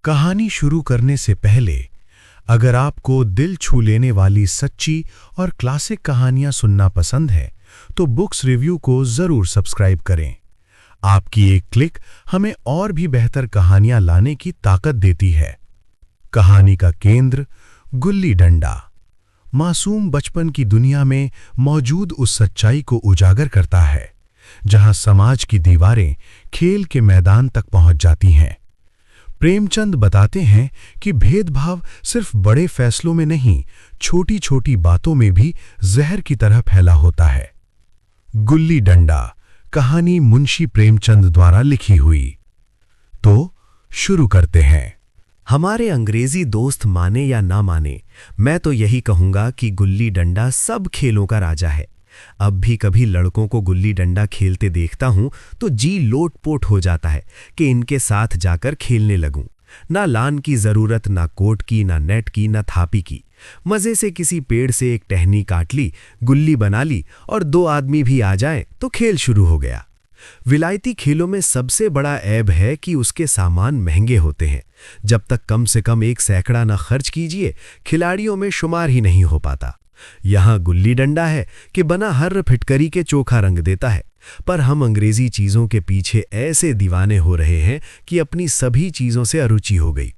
कहानी शुरू करने से पहले अगर आपको दिल छू लेने वाली सच्ची और क्लासिक कहानियां सुनना पसंद है तो बुक्स रिव्यू को जरूर सब्सक्राइब करें। आपकी एक क्लिक हमें और भी बेहतर कहानियां लाने की ताकत देती है। कहानी का केंद्र गुल्ली डंडा मासूम बचपन की दुनिया में मौजूद उस सच्चाई को उजागर करता है जहां समाज की दीवारें खेल के मैदान तक पहुंच जाती हैं। प्रेमचंद बताते हैं कि भेदभाव सिर्फ बड़े फैसलों में नहीं, छोटी छोटी बातों में भी जहर की तरह फैला होता है। गुल्ली डंडा कहानी मुंशी प्रेमचंद द्वारा लिखी हुई। तो शुरू करते हैं। हमारे अंग्रेजी दोस्त माने या ना माने, मैं तो यही कहूंगा कि गुल्ली डंडा सब खेलों का राजा है। अब भी कभी लड़कों को गुल्ली डंडा खेलते देखता हूं तो जी लोटपोट हो जाता है कि इनके साथ जाकर खेलने लगूं। ना लान की जरूरत, ना कोट की, ना नेट की, ना थापी की। मजे से किसी पेड़ से एक टहनी काट ली, गुल्ली बना ली और दो आदमी भी आ जाएं तो खेल शुरू हो गया। विलायती खेलों में सबसे बड़ा ऐब है कि उसके सामान महंगे होते हैं। जब तक कम से कम 1 सैकड़ा ना खर्च कीजिए, खिलाड़ियों में शुमार ही नहीं हो पाता। यहां गुल्ली डंडा है कि बना हर फिटकरी के चोखा रंग देता है, पर हम अंग्रेजी चीजों के पीछे ऐसे दीवाने हो रहे हैं कि अपनी सभी चीजों से अरुचि हो गई।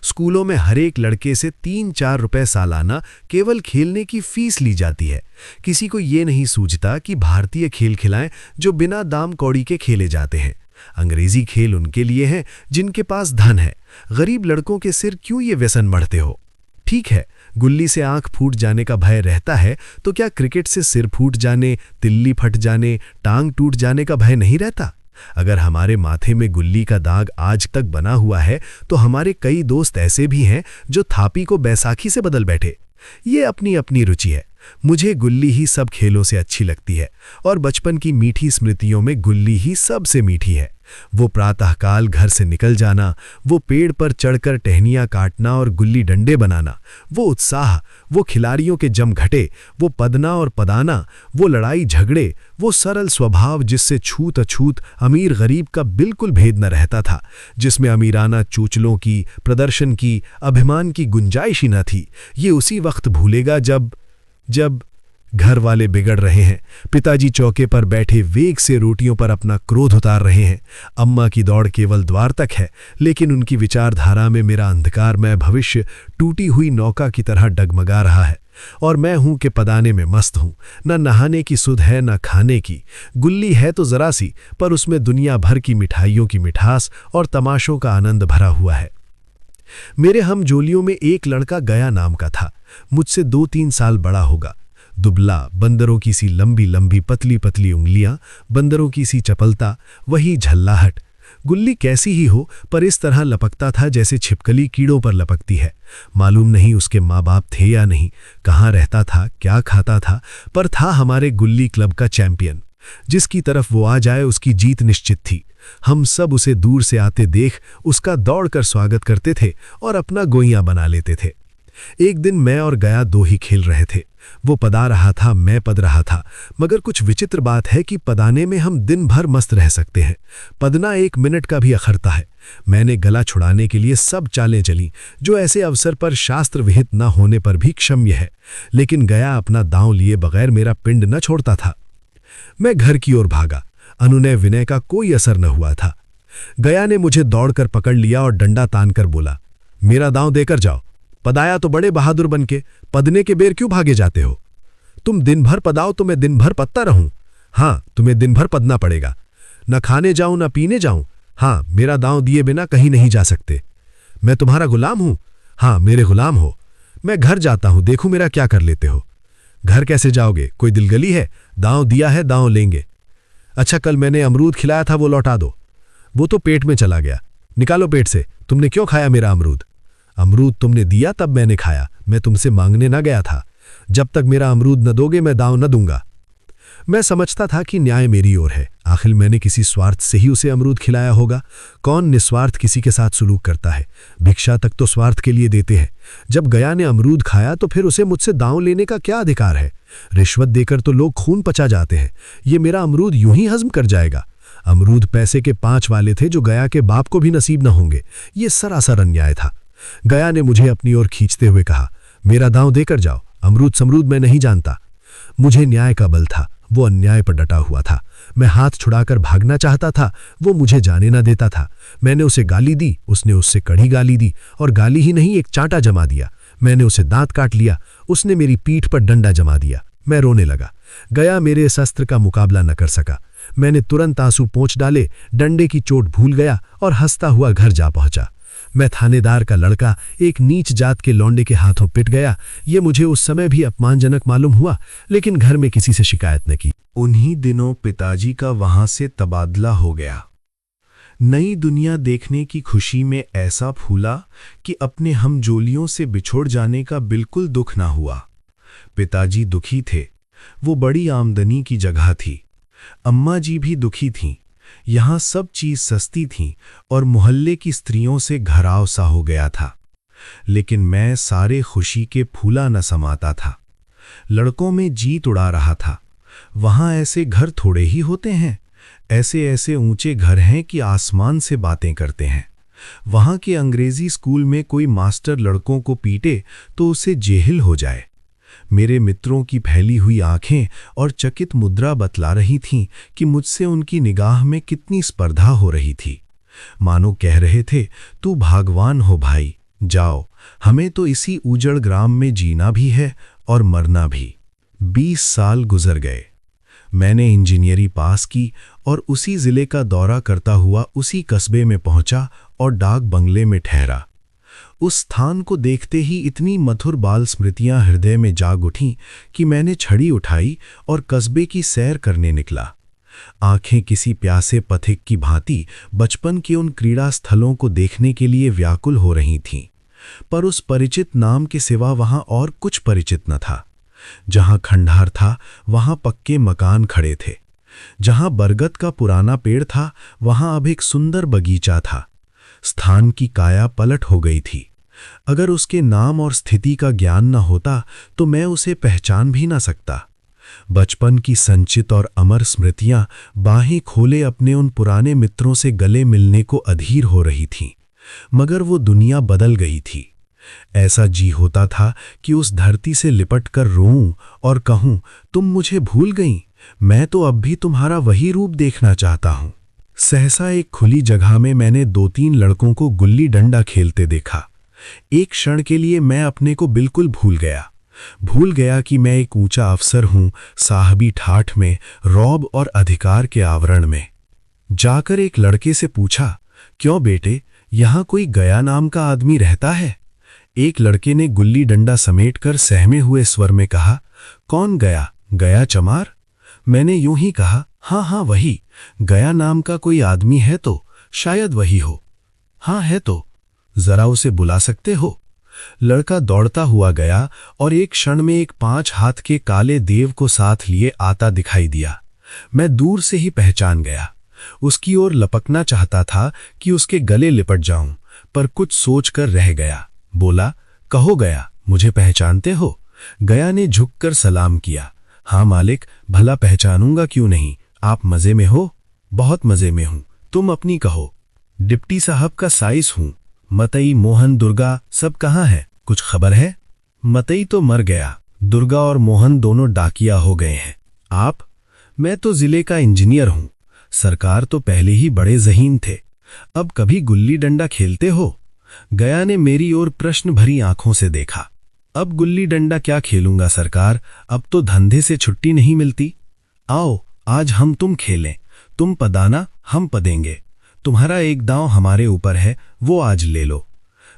स्कूलों में हर एक लड़के से 3-4 रुपए सालाना केवल खेलने की फीस ली जाती है। किसी को ये नहीं सूझता कि भारतीय खेल खिलाएं जो बिना दाम कौड़ी के खेले जाते हैं। अंग्रेजी खेल उनके लिए हैं जिनके पास धन है। गरीब लड़कों के सिर क्यों ये व्यसन मढ़ते हो? ठीक है, गुल्ली से आंख फूट जाने का भय रहता है, तो क्या क्रिकेट से सिर फूट जाने, तिल्ली फट जाने, टांग टूट जाने का भय नहीं रहता? अगर हमारे माथे में गुल्ली का दाग आज तक बना हुआ है तो हमारे कई दोस्त ऐसे भी हैं जो थापी को बैसाखी से बदल बैठे। ये अपनी अपनी रुचि है। मुझे गुल्ली ही सब खेलों से अच्छी लगती है और बचपन की मीठी स्मृतियों में गुल्ली ही सबसे मीठी है। वो प्रातःकाल घर से निकल जाना, वो पेड़ पर चढ़कर टहनियां काटना और गुल्ली डंडे बनाना, वो उत्साह, वो खिलाड़ियों के जमघटे, वो पदना और पदाना, वो लड़ाई झगड़े, वो सरल स्वभाव जिससे छूत अछूत अमीर गरीब का बिल्कुल भेद न रहता था, जिसमें अमीराना चूचलों की, प्रदर्शन की, अभिमान की गुंजाइश ही न थी। ये उसी वक्त भूलेगा जब घर वाले बिगड़ रहे हैं, पिताजी चौके पर बैठे वेग से रोटियों पर अपना क्रोध उतार रहे हैं, अम्मा की दौड़ केवल द्वार तक है, लेकिन उनकी विचारधारा में मेरा अंधकारमय भविष्य टूटी हुई नौका की तरह डगमगा रहा है और मैं हूं कि पदाने में मस्त हूं। न नहाने की सुध है, न खाने की। गुल्ली है तो जरा सी, पर उसमें दुनिया भर की मिठाइयों की मिठास और तमाशों का आनंद भरा हुआ है। मेरे हमजोलियों में एक लड़का गया नाम का था। मुझसे 2-3 साल बड़ा होगा। दुबला, बंदरों की सी लंबी लंबी पतली पतली उंगलियां, बंदरों की सी चपलता, वही झल्लाहट। गुल्ली कैसी ही हो, पर इस तरह लपकता था जैसे छिपकली कीड़ों पर लपकती है। मालूम नहीं उसके माँ बाप थे या नहीं, कहाँ रहता था, क्या खाता था, पर था हमारे गुल्ली क्लब का चैंपियन। जिसकी तरफ वो आ जाए उसकी जीत निश्चित थी। हम सब उसे दूर से आते देख उसका दौड़कर स्वागत करते थे और अपना गोइयां बना लेते थे। एक दिन मैं और गया 2 ही खेल रहे थे। वो पदा रहा था, मैं पद रहा था, मगर कुछ विचित्र बात है कि पदाने में हम दिन भर मस्त रह सकते हैं, पदना 1 मिनट का भी अखरता है। मैंने गला छुड़ाने के लिए सब चालें चली जो ऐसे अवसर पर शास्त्र विहित न होने पर भी क्षम्य है, लेकिन गया अपना दांव लिए बगैर मेरा पिंड न छोड़ता था। मैं घर की ओर भागा। अनुनय विनय का कोई असर न हुआ था। गया ने मुझे दौड़कर पकड़ लिया और डंडा तानकर बोला, मेरा दांव देकर जाओ। पदाया तो बड़े बहादुर बनके, पदने के बेर क्यों भागे जाते हो? तुम दिन भर पदाओ तो मैं दिन भर पदता रहूं? हाँ, तुम्हें दिन भर पदना पड़ेगा। न खाने जाऊं न पीने जाऊं? हाँ, मेरा दांव दिए बिना कहीं नहीं जा सकते। मैं तुम्हारा गुलाम हूं? हाँ, मेरे गुलाम हो। मैं घर जाता हूं, देखूं मेरा क्या कर लेते हो। घर कैसे जाओगे? कोई दिलगली है? दांव दिया है, दांव लेंगे। अच्छा, कल मैंने अमरूद खिलाया था, वो लौटा दो। वो तो पेट में चला गया, निकालो पेट से। तुमने क्यों खाया मेरा अमरूद? अमरूद तुमने दिया तब मैंने खाया, मैं तुमसे मांगने ना गया था। जब तक मेरा अमरूद न दोगे मैं दांव न दूंगा। मैं समझता था कि न्याय मेरी ओर है। आखिर मैंने किसी स्वार्थ से ही उसे अमरूद खिलाया होगा। कौन निस्वार्थ किसी के साथ सुलूक करता है? भिक्षा तक तो स्वार्थ के लिए देते हैं। जब गया ने अमरूद खाया तो फिर उसे मुझसे दांव लेने का क्या अधिकार है? रिश्वत देकर तो लोग खून पचा जाते हैं। ये मेरा अमरूद यूं ही हजम कर जाएगा। अमरूद पैसे के 5 वाले थे जो गया के बाप को भी नसीब न होंगे। ये सरासर अन्याय था। गया ने मुझे अपनी ओर खींचते हुए कहा, मेरा दांव देकर जाओ, अमरूद समरूद मैं नहीं जानता। मुझे न्याय का बल था, वो अन्याय पर डटा हुआ था। मैं हाथ छुड़ाकर भागना चाहता था, वो मुझे जाने न देता था। मैंने उसे गाली दी, उसने उससे कड़ी गाली दी, और गाली ही नहीं एक चांटा जमा दिया। मैंने उसे दांत काट लिया, उसने मेरी पीठ पर डंडा जमा दिया। मैं रोने लगा। गया मेरे इस अस्त्र का मुकाबला न कर सका। मैंने तुरंत आंसू पोंछ डाले, डंडे की चोट भूल गया और हंसता हुआ घर जा पहुंचा। मैं थानेदार का लड़का एक नीच जात के लौंडे के हाथों पिट गया। ये मुझे उस समय भी अपमानजनक मालूम हुआ, लेकिन घर में किसी से शिकायत न की। उन्हीं दिनों पिताजी का वहां से तबादला हो गया। नई दुनिया देखने की खुशी में ऐसा फूला कि अपने हमजोलियों से बिछोड़ जाने का बिल्कुल दुख ना हुआ। पिताजी दुखी थे, वो बड़ी आमदनी की जगह थी। अम्मा जी भी दुखी थीं। यहाँ सब चीज सस्ती थी और मोहल्ले की स्त्रियों से घराव सा हो गया था। लेकिन मैं सारे खुशी के फूला न समाता था। लड़कों में जीत उड़ा रहा था। वहां ऐसे घर थोड़े ही होते हैं। ऐसे ऐसे ऊंचे घर हैं कि आसमान से बातें करते हैं। वहां के अंग्रेजी स्कूल में कोई मास्टर लड़कों को पीटे तो उसे जेहिल हो जाए। मेरे मित्रों की फैली हुई आंखें और चकित मुद्रा बतला रही थीं कि मुझसे उनकी निगाह में कितनी स्पर्धा हो रही थी। मानो कह रहे थे, तू भागवान हो भाई, जाओ, हमें तो इसी उजड़ ग्राम में जीना भी है और मरना भी। 20 साल गुजर गए। मैंने इंजीनियरी पास की और उसी जिले का दौरा करता हुआ उसी कस्बे में पहुंचा और डाक बंगले में ठहरा। उस स्थान को देखते ही इतनी मधुर बाल स्मृतियां हृदय में जाग उठीं कि मैंने छड़ी उठाई और कस्बे की सैर करने निकला। आंखें किसी प्यासे पथिक की भांति बचपन के उन क्रीड़ा स्थलों को देखने के लिए व्याकुल हो रही थीं, पर उस परिचित नाम के सिवा वहां और कुछ परिचित न था। जहां खंडहर था वहां पक्के मकान खड़े थे। जहां बरगद का पुराना पेड़ था वहां अब एक सुंदर बगीचा था। स्थान की काया पलट हो गई थी। अगर उसके नाम और स्थिति का ज्ञान न होता तो मैं उसे पहचान भी न सकता। बचपन की संचित और अमर स्मृतियां बाहें खोले अपने उन पुराने मित्रों से गले मिलने को अधीर हो रही थीं, मगर वो दुनिया बदल गई थी। ऐसा जी होता था कि उस धरती से लिपट कर रोऊं और कहूं, तुम मुझे भूल गईं, मैं तो अब भी तुम्हारा वही रूप देखना चाहता हूं। सहसा एक खुली जगह में मैंने 2-3 लड़कों को गुल्ली डंडा खेलते देखा। एक क्षण के लिए मैं अपने को बिल्कुल भूल गया कि मैं एक ऊंचा अफसर हूं, साहबी ठाठ में, रौब और अधिकार के आवरण में। जाकर एक लड़के से पूछा, क्यों बेटे, यहां कोई गया नाम का आदमी रहता है? एक लड़के ने गुल्ली डंडा समेटकर सहमे हुए स्वर में कहा, कौन गया? गया चमार? मैंने यूं ही कहा, हाँ वही। गया नाम का कोई आदमी है तो शायद वही हो। हाँ है तो जरा उसे बुला सकते हो? लड़का दौड़ता हुआ गया और एक क्षण में एक 5 हाथ के काले देव को साथ लिए आता दिखाई दिया। मैं दूर से ही पहचान गया। उसकी ओर लपकना चाहता था कि उसके गले लिपट जाऊं, पर कुछ सोचकर रह गया। बोला, कहो गया, मुझे पहचानते हो? गया ने झुककर सलाम किया। हाँ मालिक, भला पहचानूंगा क्यों नहीं। आप मजे में हो? बहुत मजे में हूं। तुम अपनी कहो। डिप्टी साहब का साइस हूं। मतई, मोहन, दुर्गा सब कहाँ है? कुछ खबर है? मतई तो मर गया, दुर्गा और मोहन दोनों डाकिया हो गए हैं। आप? मैं तो जिले का इंजीनियर हूं। सरकार तो पहले ही बड़े ज़हीन थे। अब कभी गुल्ली डंडा खेलते हो? गया ने मेरी ओर प्रश्न भरी आंखों से देखा। अब गुल्ली डंडा क्या खेलूंगा सरकार, अब तो धंधे से छुट्टी नहीं मिलती। आओ आज हम तुम खेलें, तुम पदाना हम पदेंगे। तुम्हारा एक दांव हमारे ऊपर है, वो आज ले लो।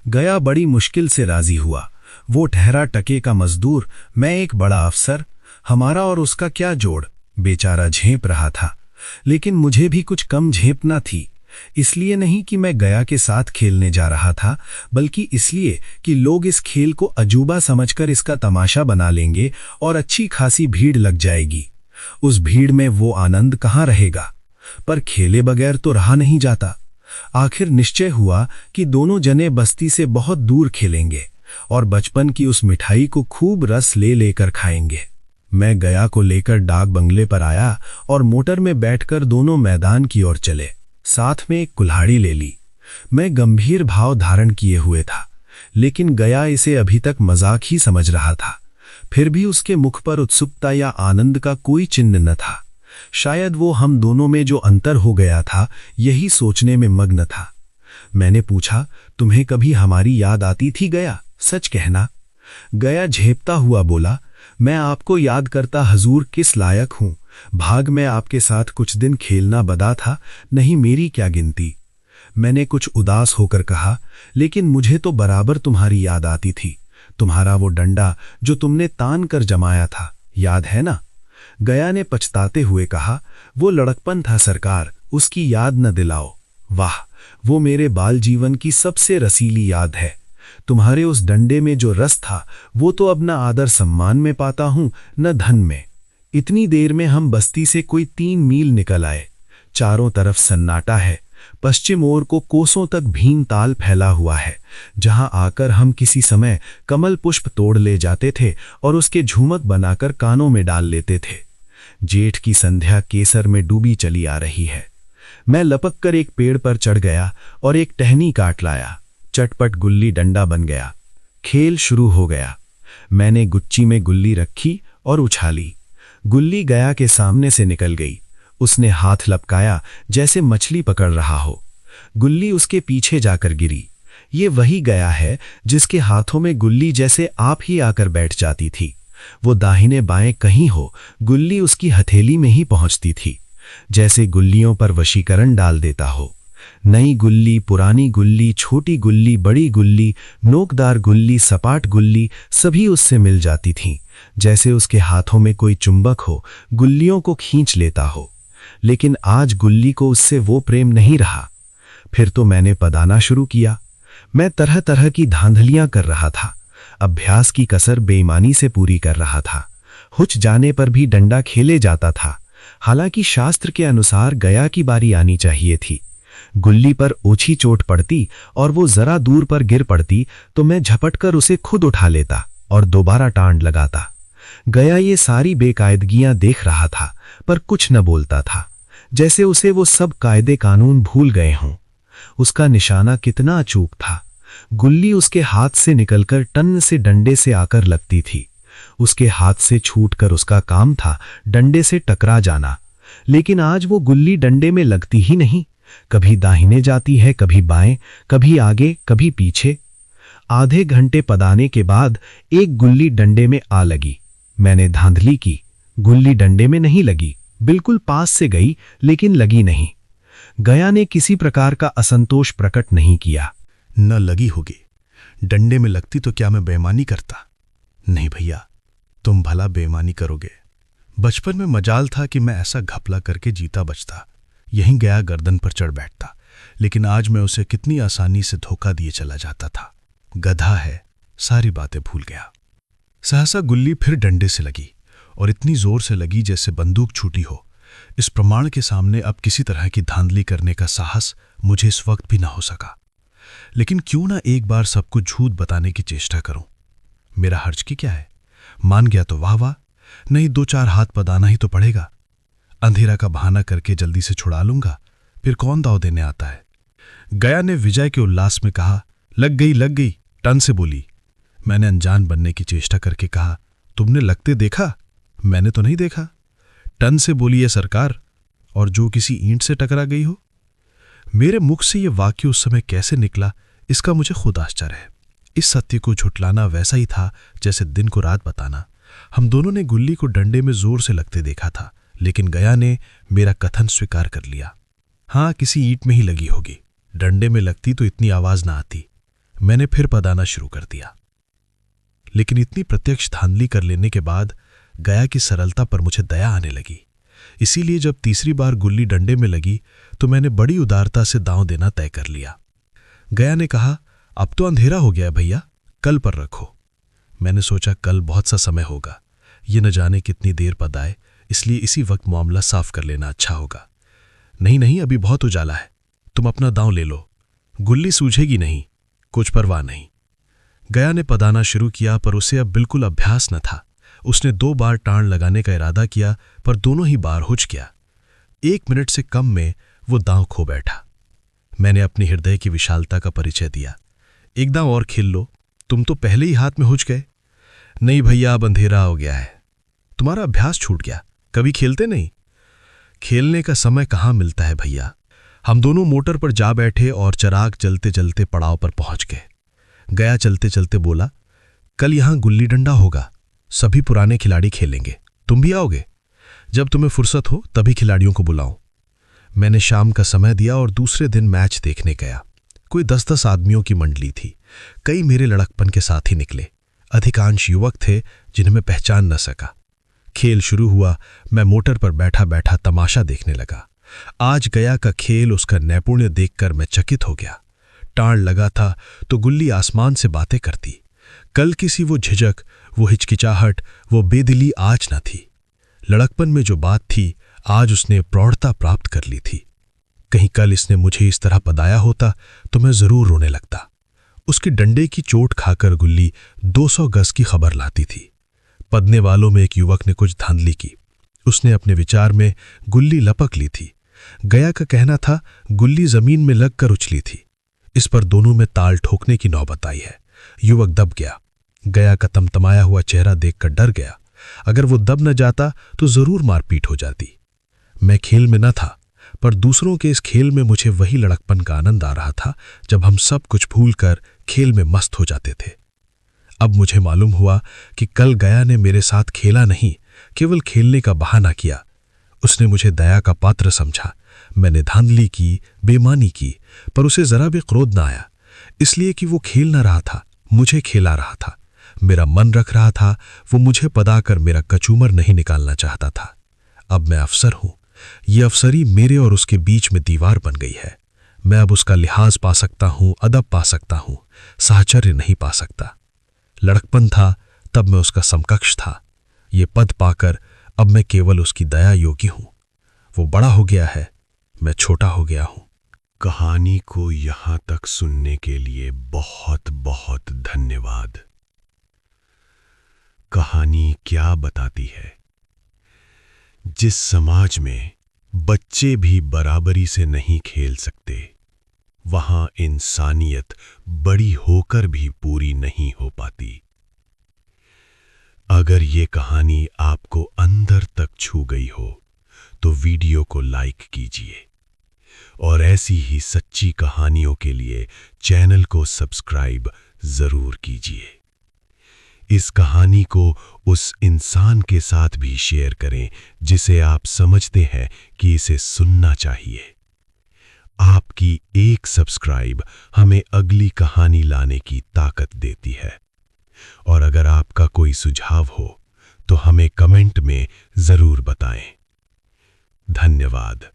गया बड़ी मुश्किल से राजी हुआ। वो ठहरा टके का मजदूर, मैं एक बड़ा अफसर। हमारा और उसका क्या जोड़? बेचारा झेप रहा था, लेकिन मुझे भी कुछ कम झेपना थी। इसलिए नहीं कि मैं गया के साथ खेलने जा रहा था, बल्कि इसलिए कि लोग इस खेल को अजूबा समझकर इसका तमाशा बना लेंगे और अच्छी खासी भीड़ लग जाएगी। उस भीड़ में वो आनंद कहाँ रहेगा? पर खेले बगैर तो रहा नहीं जाता। आखिर निश्चय हुआ कि दोनों जने बस्ती से बहुत दूर खेलेंगे और बचपन की उस मिठाई को खूब रस ले लेकर खाएंगे। मैं गया को लेकर डाक बंगले पर आया और मोटर में बैठकर दोनों मैदान की ओर चले। साथ में एक कुल्हाड़ी ले ली। मैं गंभीर भाव धारण किए हुए था, लेकिन गया इसे अभी तक मजाक ही समझ रहा था। फिर भी उसके मुख पर उत्सुकता या आनंद का कोई चिन्ह न था। शायद वो हम दोनों में जो अंतर हो गया था यही सोचने में मग्न था। मैंने पूछा, तुम्हें कभी हमारी याद आती थी गया? सच कहना। गया झेपता हुआ बोला, मैं आपको याद करता हजूर किस लायक हूं। भाग में आपके साथ कुछ दिन खेलना बदा था, नहीं मेरी क्या गिनती। मैंने कुछ उदास होकर कहा, लेकिन मुझे तो बराबर तुम्हारी याद आती थी। तुम्हारा वो डंडा जो तुमने तान कर जमाया था, याद है ना? गया ने पछताते हुए कहा, वो लड़कपन था सरकार, उसकी याद न दिलाओ। वाह, वो मेरे बाल जीवन की सबसे रसीली याद है। तुम्हारे उस डंडे में जो रस था वो तो अब न आदर सम्मान में पाता हूं न धन में। इतनी देर में हम बस्ती से कोई 3 मील निकल आए। चारों तरफ सन्नाटा है। पश्चिम ओर को कोसों तक भीमताल फैला हुआ है, जहां आकर हम किसी समय कमल पुष्प तोड़ ले जाते थे और उसके झूमक बनाकर कानों में डाल लेते थे। जेठ की संध्या केसर में डूबी चली आ रही है। मैं लपक कर एक पेड़ पर चढ़ गया और एक टहनी काट लाया। चटपट गुल्ली डंडा बन गया। खेल शुरू हो गया। मैंने गुच्ची में गुल्ली रखी और उछाली। गुल्ली गया के सामने से निकल गई। उसने हाथ लपकाया जैसे मछली पकड़ रहा हो। गुल्ली उसके पीछे जाकर गिरी। ये वही गया है जिसके हाथों में गुल्ली जैसे आप ही आकर बैठ जाती थी। वो दाहिने बाएं कहीं हो, गुल्ली उसकी हथेली में ही पहुंचती थी, जैसे गुल्लियों पर वशीकरण डाल देता हो। नई गुल्ली, पुरानी गुल्ली, छोटी गुल्ली, बड़ी गुल्ली, नोकदार गुल्ली, सपाट गुल्ली, सभी उससे मिल जाती थीं, जैसे उसके हाथों में कोई चुंबक हो, गुल्लियों को खींच लेता हो। लेकिन आज गुल्ली को उससे वो प्रेम नहीं रहा। फिर तो मैंने पदाना शुरू किया। मैं तरह तरह की धांधलियां कर रहा था। अभ्यास की कसर बेईमानी से पूरी कर रहा था। हुच जाने पर भी डंडा खेले जाता था। हालांकि शास्त्र के अनुसार गया की बारी आनी चाहिए थी। गुल्ली पर ओछी चोट पड़ती और वो जरा दूर पर गिर पड़ती तो मैं झपटकर उसे खुद उठा लेता और दोबारा टांड लगाता। गया ये सारी बेकायदगियां देख रहा था, पर कुछ न बोलता था, जैसे उसे वो सब कायदे कानून भूल गए हों। उसका निशाना कितना अचूक था। गुल्ली उसके हाथ से निकलकर टन से डंडे से आकर लगती थी। उसके हाथ से छूटकर उसका काम था डंडे से टकरा जाना। लेकिन आज वो गुल्ली डंडे में लगती ही नहीं। कभी दाहिने जाती है, कभी बाएं, कभी आगे, कभी पीछे। आधे घंटे पदाने के बाद एक गुल्ली डंडे में आ लगी। मैंने धांधली की। गुल्ली डंडे में नहीं लगी, बिल्कुल पास से गई, लेकिन लगी नहीं। गया ने किसी प्रकार का असंतोष प्रकट नहीं किया। न लगी होगी। डंडे में लगती तो क्या मैं बेईमानी करता? नहीं भैया, तुम भला बेईमानी करोगे। बचपन में मजाल था कि मैं ऐसा घपला करके जीता बचता, यहीं गया गर्दन पर चढ़ बैठता, लेकिन आज मैं उसे कितनी आसानी से धोखा दिए चला जाता था। गधा है, सारी बातें भूल गया। सहसा गुल्ली फिर डंडे से लगी और इतनी जोर से लगी जैसे बंदूक छूटी हो। इस प्रमाण के सामने अब किसी तरह की धांधली करने का साहस मुझे इस वक्त भी ना हो सका। लेकिन क्यों ना एक बार सबको झूठ बताने की चेष्टा करूं। मेरा हर्ज की क्या है? मान गया तो वाह वाह, नहीं 2-4 हाथ पदाना ही तो पड़ेगा। अंधेरा का बहाना करके जल्दी से छुड़ा लूंगा, फिर कौन दाव देने आता है। गया ने विजय के उल्लास में कहा, लग गई, टन से बोली। मैंने अनजान बनने की चेष्टा करके कहा, तुमने लगते देखा? मैंने तो नहीं देखा। टन से बोली है सरकार, और जो किसी ईंट से टकरा गई हो। मेरे मुख से यह वाक्य उस समय कैसे निकला, इसका मुझे खुद आश्चर्य है। इस सत्य को झुटलाना वैसा ही था जैसे दिन को रात बताना। हम दोनों ने गुल्ली को डंडे में जोर से लगते देखा था, लेकिन गया ने मेरा कथन स्वीकार कर लिया। हाँ, किसी ईंट में ही लगी होगी। डंडे में लगती तो इतनी आवाज ना आती। मैंने फिर पदाना शुरू कर दिया, लेकिन इतनी प्रत्यक्ष धांधली कर लेने के बाद गया की सरलता पर मुझे दया आने लगी। इसीलिए जब तीसरी बार गुल्ली डंडे में लगी तो मैंने बड़ी उदारता से दांव देना तय कर लिया। गया ने कहा, अब तो अंधेरा हो गया भैया, कल पर रखो। मैंने सोचा कल बहुत सा समय होगा, ये न जाने कितनी देर पदाए, इसलिए इसी वक्त मामला साफ कर लेना अच्छा होगा। नहीं, अभी बहुत उजाला है, तुम अपना दांव ले लो, गुल्ली सूझेगी नहीं, कुछ परवाह नहीं। गया ने पदाना शुरू किया, पर उसे अब बिल्कुल अभ्यास न था। उसने 2 बार टाण लगाने का इरादा किया, पर दोनों ही बार हुच गया। 1 मिनट से कम में वो दांव खो बैठा। मैंने अपनी हृदय की विशालता का परिचय दिया। एक दांव और खेल लो, तुम तो पहले ही हाथ में हुच गए। नहीं भैया, अब अंधेरा हो गया है, तुम्हारा अभ्यास छूट गया, कभी खेलते नहीं। खेलने का समय कहाँ मिलता है भैया। हम दोनों मोटर पर जा बैठे और चराग जलते जलते पड़ाव पर पहुंच गए। गया चलते चलते बोला, कल यहां गुल्ली डंडा होगा, सभी पुराने खिलाड़ी खेलेंगे, तुम भी आओगे? जब तुम्हें फुर्सत हो तभी खिलाड़ियों को बुलाऊं। मैंने शाम का समय दिया और दूसरे दिन मैच देखने गया। कोई 10-10 आदमियों की मंडली थी। कई मेरे लड़कपन के साथ ही निकले। अधिकांश युवक थे जिन्हें मैं पहचान न सका। खेल शुरू हुआ। मैं मोटर पर बैठा बैठा तमाशा देखने लगा। आज गया का खेल, उसका नैपुण्य देखकर मैं चकित हो गया। टाण लगा था तो गुल्ली आसमान से बातें करती। कल किसी वो झिझक, वो हिचकिचाहट, वो बेदिली आज न थी। लड़कपन में जो बात थी आज उसने प्रौढ़ता प्राप्त कर ली थी। कहीं कल इसने मुझे इस तरह पदाया होता तो मैं जरूर रोने लगता। उसके डंडे की चोट खाकर गुल्ली 200 गज की खबर लाती थी। पदने वालों में एक युवक ने कुछ धांधली की। उसने अपने विचार में गुल्ली लपक ली थी। गया का कहना था गुल्ली जमीन में लगकर उछली थी। इस पर दोनों में ताल ठोकने की नौबत आई है। युवक दब गया। गया का तमतमाया हुआ चेहरा देखकर डर गया। अगर वो दब न जाता तो जरूर मारपीट हो जाती। मैं खेल में न था, पर दूसरों के इस खेल में मुझे वही लड़कपन का आनंद आ रहा था जब हम सब कुछ भूलकर खेल में मस्त हो जाते थे। अब मुझे मालूम हुआ कि कल गया ने मेरे साथ खेला नहीं, केवल खेलने का बहाना किया। उसने मुझे दया का पात्र समझा। मैंने धांधली की, बेईमानी की, पर उसे जरा भी क्रोध न आया, इसलिए कि वो खेल न रहा था, मुझे खेला रहा था। मेरा मन रख रहा था, वो मुझे पदाकर मेरा कचूमर नहीं निकालना चाहता था। अब मैं अफसर हूं। ये अफसरी मेरे और उसके बीच में दीवार बन गई है। मैं अब उसका लिहाज पा सकता हूं, अदब पा सकता हूं, साहचर्य नहीं पा सकता। लड़कपन था तब मैं उसका समकक्ष था। ये पद पाकर अब मैं केवल उसकी दया योगी हूं। वो बड़ा हो गया है, मैं छोटा हो गया हूं। कहानी को यहां तक सुनने के लिए बहुत बहुत धन्यवाद। कहानी क्या बताती है? जिस समाज में बच्चे भी बराबरी से नहीं खेल सकते, वहां इंसानियत बड़ी होकर भी पूरी नहीं हो पाती। अगर ये कहानी आपको अंदर तक छू गई हो तो वीडियो को लाइक कीजिए और ऐसी ही सच्ची कहानियों के लिए चैनल को सब्सक्राइब जरूर कीजिए। इस कहानी को उस इंसान के साथ भी शेयर करें जिसे आप समझते हैं कि इसे सुनना चाहिए। आपकी एक सब्सक्राइब हमें अगली कहानी लाने की ताकत देती है। और अगर आपका कोई सुझाव हो तो हमें कमेंट में जरूर बताएं। धन्यवाद।